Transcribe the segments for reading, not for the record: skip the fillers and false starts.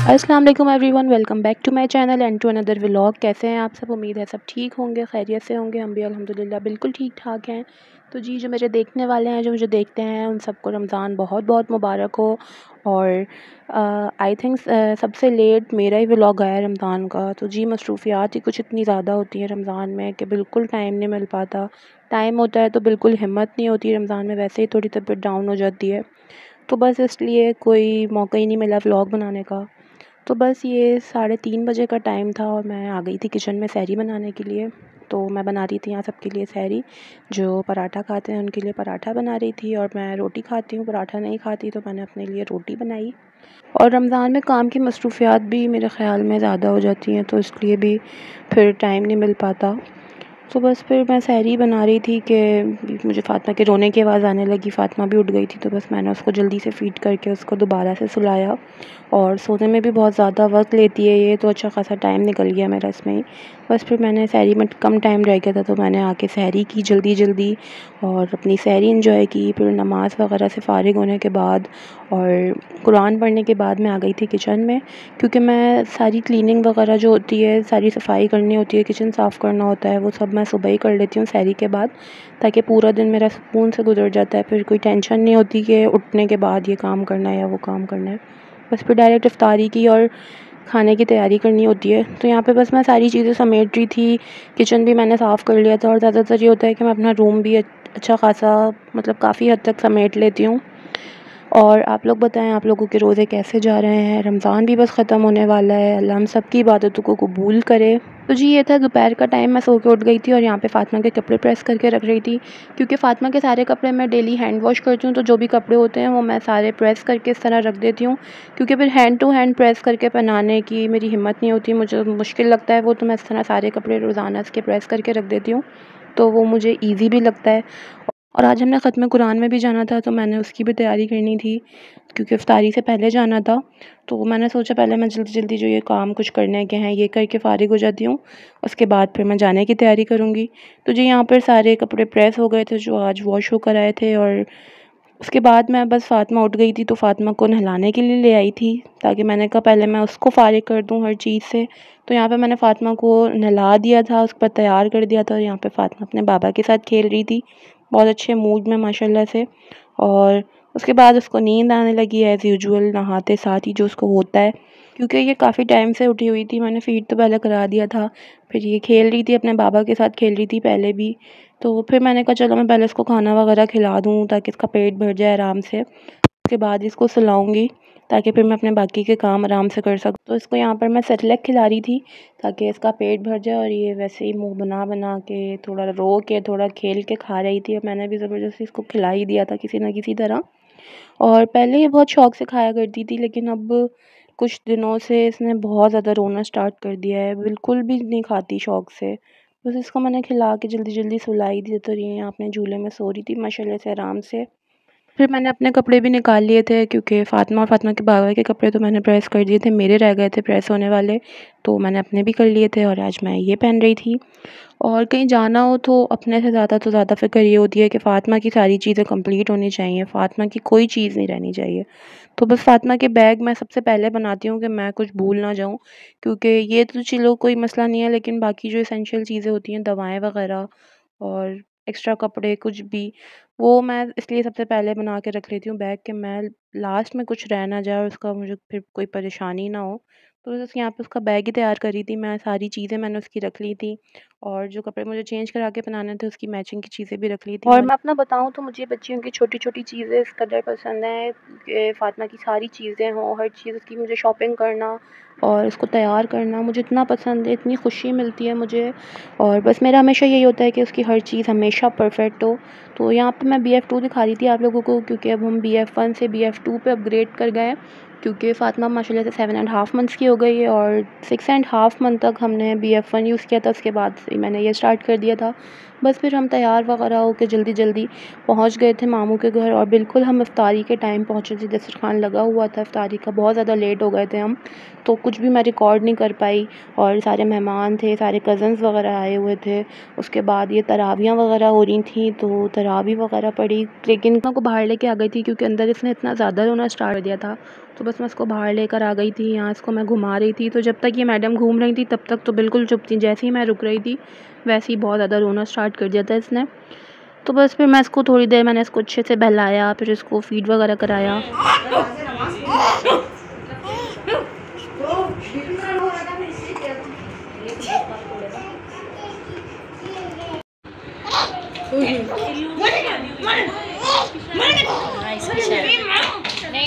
अस्सलाम वालेकुम everyone, welcome back to my channel and to another vlog. कैसे हैं आप सब? उम्मीद है सब ठीक होंगे, खैरियत से होंगे। हम भी अल्हम्दुलिल्लाह बिल्कुल ठीक ठाक हैं। तो जी, जो मेरे देखने वाले हैं, जो मुझे देखते हैं, उन सबको रमज़ान बहुत बहुत मुबारक हो। और आई थिंक सबसे लेट मेरा ही व्लॉग आया रमज़ान का। तो जी, मसरूफ़ियात ही कुछ इतनी ज़्यादा होती हैं रमज़ान में कि बिल्कुल टाइम नहीं मिल पाता। टाइम होता है तो बिल्कुल हिम्मत नहीं होती। रमज़ान में वैसे ही थोड़ी तबीयत डाउन हो जाती है, तो बस इसलिए कोई मौका ही नहीं मिला व्लॉग बनाने का। तो बस ये 3:30 बजे का टाइम था और मैं आ गई थी किचन में सहरी बनाने के लिए। तो मैं बना रही थी यहाँ सबके लिए सहरी। जो पराठा खाते हैं उनके लिए पराठा बना रही थी, और मैं रोटी खाती हूँ, पराठा नहीं खाती, तो मैंने अपने लिए रोटी बनाई। और रमज़ान में काम की मसरूफ़ियात भी मेरे ख़्याल में ज़्यादा हो जाती हैं, तो इसलिए भी फिर टाइम नहीं मिल पाता। तो बस फिर मैं सहरी बना रही थी कि मुझे फ़ातिमा के रोने की आवाज़ आने लगी। फ़ातिमा भी उठ गई थी, तो बस मैंने उसको जल्दी से फ़ीड करके उसको दोबारा से सुलाया। और सोने में भी बहुत ज़्यादा वक्त लेती है ये, तो अच्छा ख़ासा टाइम निकल गया मेरा इसमें ही। बस फिर मैंने सहरी में कम टाइम रह गया था, तो मैंने आके सहरी की जल्दी जल्दी और अपनी सहरी इंजॉय की। फिर नमाज़ वगैरह से फ़ारिग होने के बाद और कुरान पढ़ने के बाद मैं आ गई थी किचन में, क्योंकि मैं सारी क्लीनिंग वगैरह जो होती है, सारी सफाई करनी होती है, किचन साफ़ करना होता है, वो सब मैं सुबह ही कर लेती हूँ सहरी के बाद, ताकि पूरा दिन मेरा सुकून से गुजर जाता है। फिर कोई टेंशन नहीं होती कि उठने के बाद ये काम करना है या वो काम करना है। बस फिर डायरेक्ट इफ्तारी की और खाने की तैयारी करनी होती है। तो यहाँ पे बस मैं सारी चीज़ें समेट रही थी। किचन भी मैंने साफ़ कर लिया था, और ज़्यादातर ये होता है कि मैं अपना रूम भी अच्छा ख़ासा, मतलब काफ़ी हद तक समेट लेती हूँ। और आप लोग बताएं, आप लोगों के रोज़े कैसे जा रहे हैं? रमज़ान भी बस ख़त्म होने वाला है। अल्लाह हम सब की इबादतों को कबूल करे। तो जी, ये था दोपहर का टाइम। मैं सो के उठ गई थी और यहाँ पे फ़ातिमा के कपड़े प्रेस करके रख रही थी, क्योंकि फ़ातिमा के सारे कपड़े मैं डेली हैंड वॉश करती हूँ। तो जो भी कपड़े होते हैं वो मैं सारे प्रेस करके इस तरह रख देती हूँ, क्योंकि फिर हैंड टू हैंड प्रेस करके पहनाने की मेरी हिम्मत नहीं होती, मुझे मुश्किल लगता है वो। तो मैं इस तरह सारे कपड़े रोज़ाना इसके प्रेस करके रख देती हूँ, तो वो मुझे ईज़ी भी लगता है। और आज हमने ख़त्म कुरान में भी जाना था, तो मैंने उसकी भी तैयारी करनी थी, क्योंकि इफ्तारी से पहले जाना था। तो मैंने सोचा पहले मैं जल्दी-जल्दी जो ये काम कुछ करने के हैं ये करके फ़ारिग हो जाती हूँ, उसके बाद फिर मैं जाने की तैयारी करूँगी। तो जी, यहाँ पर सारे कपड़े प्रेस हो गए थे जो आज वॉश होकर आए थे, और उसके बाद मैं बस फ़ातिमा उठ गई थी तो फ़ातिमा को नहलाने के लिए ले आई थी, ताकि मैंने कहा पहले मैं उसको फ़ारिग कर दूँ हर चीज़ से। तो यहाँ पे मैंने फ़ातिमा को नहला दिया था, उसके बाद तैयार कर दिया था, और यहाँ पे फ़ातिमा अपने बाबा के साथ खेल रही थी, बहुत अच्छे मूड में माशाल्लाह से। और उसके बाद उसको नींद आने लगी एज़ यूजुअल नहाते साथ ही, जो उसको होता है, क्योंकि ये काफ़ी टाइम से उठी हुई थी। मैंने फ़ीड तो पहले करा दिया था, फिर ये खेल रही थी, अपने बाबा के साथ खेल रही थी पहले भी। तो फिर मैंने कहा चलो मैं पहले इसको खाना वगैरह खिला दूँ, ताकि इसका पेट भर जाए आराम से। उसके बाद इसको सुलाऊँगी, ताकि फिर मैं अपने बाकी के काम आराम से कर सकूँ। तो इसको यहाँ पर मैं सेरेलैक खिला रही थी, ताकि इसका पेट भर जाए, और ये वैसे ही मुँह बना बना के, थोड़ा रो के, थोड़ा खेल के खा रही थी, और मैंने भी ज़बरदस्ती इसको खिला ही दिया था किसी न किसी तरह। और पहले ये बहुत शौक से खाया करती थी, लेकिन अब कुछ दिनों से इसने बहुत ज़्यादा रोना स्टार्ट कर दिया है, बिल्कुल भी नहीं खाती शौक से। बस इसको मैंने खिला के जल्दी-जल्दी सुला ही दिया, तो ये यहाँ अपने झूले में सो रही थी माशाल्लाह से आराम से। फिर मैंने अपने कपड़े भी निकाल लिए थे, क्योंकि फ़ातिमा और फ़ातिमा के बाबा के कपड़े तो मैंने प्रेस कर दिए थे, मेरे रह गए थे प्रेस होने वाले, तो मैंने अपने भी कर लिए थे, और आज मैं ये पहन रही थी। और कहीं जाना हो तो अपने से ज़्यादा तो ज़्यादा फ़िक्र ये होती है कि फ़ातिमा की सारी चीज़ें कंप्लीट होनी चाहिए, फ़ातिमा की कोई चीज़ नहीं रहनी चाहिए। तो बस फ़ातिमा के बैग मैं सबसे पहले बनाती हूँ कि मैं कुछ भूल ना जाऊँ, क्योंकि ये तो चलो कोई मसला नहीं है, लेकिन बाकी जो एसेंशियल चीज़ें होती हैं, दवाएँ वग़ैरह और एक्स्ट्रा कपड़े कुछ भी, वो मैं इसलिए सबसे पहले बना के रख लेती हूँ बैग, कि मैं लास्ट में कुछ रह ना जाए और उसका मुझे फिर कोई परेशानी ना हो। तो बस यहाँ पे उसका बैग ही तैयार कर रही थी मैं, सारी चीज़ें मैंने उसकी रख ली थी, और जो कपड़े मुझे चेंज करा के पहनाने थे उसकी मैचिंग की चीज़ें भी रख ली थी। और मैं अपना बताऊँ तो मुझे बच्चियों की छोटी-छोटी चीज़ें इस कदर पसंद हैं कि फ़ातिमा की सारी चीज़ें हों, हर चीज़ उसकी, मुझे शॉपिंग करना और उसको तैयार करना मुझे इतना पसंद है, इतनी खुशी मिलती है मुझे। और बस मेरा हमेशा यही होता है कि उसकी हर चीज़ हमेशा परफ़ेक्ट हो। तो यहाँ पे मैं BF2 दिखा रही थी आप लोगों को, क्योंकि अब हम BF1 से BF2 पे अपग्रेड कर गए हैं, क्योंकि फ़ातिमा माशाल्लाह से 7 एंड हाफ़ मंथ्स की हो गई है, और 6 एंड हाफ़ मंथ तक हमने BF1 यूज़ किया था, उसके बाद से मैंने ये स्टार्ट कर दिया था। बस फिर हम तैयार वगैरह होके जल्दी-जल्दी पहुँच गए थे मामू के घर, और बिल्कुल हम इफ्तारी के टाइम पहुँचे थे, दस्तरखान लगा हुआ था इफ्तारी का, बहुत ज़्यादा लेट हो गए थे हम, तो कुछ भी मैं रिकॉर्ड नहीं कर पाई। और सारे मेहमान थे, सारे कज़न्स वगैरह आए हुए थे। उसके बाद ये तरावियाँ वगैरह हो रही थी, तो तरावी वगैरह पढ़ी, लेकिन को बाहर लेके आ गई थी, क्योंकि अंदर इसने इतना ज़्यादा रोना स्टार्ट कर दिया था। तो बस मैं इसको बाहर लेकर आ गई थी, यहाँ इसको मैं घुमा रही थी। तो जब तक ये मैडम घूम रही थी तब तक तो बिल्कुल चुप थी, जैसे ही मैं रुक रही थी वैसे ही बहुत ज़्यादा रोना स्टार्ट कर दिया था इसने। तो बस फिर मैं इसको थोड़ी देर मैंने इसको अच्छे से बहलाया, फिर इसको फीड वगैरह कराया।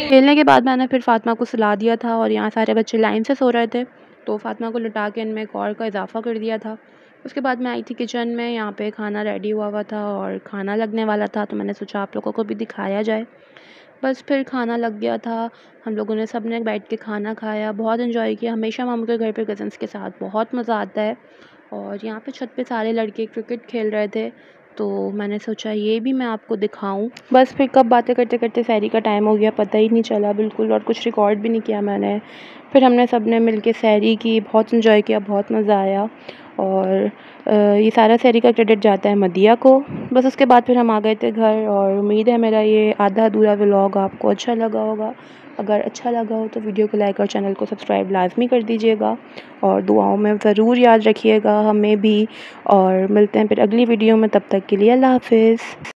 खेलने के बाद मैंने फिर फ़ातिमा को सुला दिया था और यहाँ सारे बच्चे लाइन से सो रहे थे, तो फ़ातिमा को लिटा के इनमें एक और का इजाफ़ा कर दिया था। उसके बाद मैं आई थी किचन में, यहाँ पे खाना रेडी हुआ था और खाना लगने वाला था, तो मैंने सोचा आप लोगों को भी दिखाया जाए। बस फिर खाना लग गया था, हम लोगों ने सब ने बैठ के खाना खाया, बहुत इन्जॉय किया। हमेशा मामू के घर पे कज़न्स के साथ बहुत मज़ा आता है। और यहाँ पे छत पे सारे लड़के क्रिकेट खेल रहे थे, तो मैंने सोचा ये भी मैं आपको दिखाऊं। बस फिर कब बातें करते करते सहरी का टाइम हो गया, पता ही नहीं चला बिल्कुल, और कुछ रिकॉर्ड भी नहीं किया मैंने। फिर हमने सब ने मिल के सहरी की, बहुत इन्जॉय किया, बहुत मज़ा आया। और ये सारा सहरी का क्रेडिट जाता है मदिया को। बस उसके बाद फिर हम आ गए थे घर, और उम्मीद है मेरा ये आधा अधूरा व्लॉग आपको अच्छा लगा होगा। अगर अच्छा लगा हो तो वीडियो को लाइक और चैनल को सब्सक्राइब लाजमी कर दीजिएगा, और दुआओं में ज़रूर याद रखिएगा हमें भी। और मिलते हैं फिर अगली वीडियो में, तब तक के लिए अल्लाह हाफ़िज़।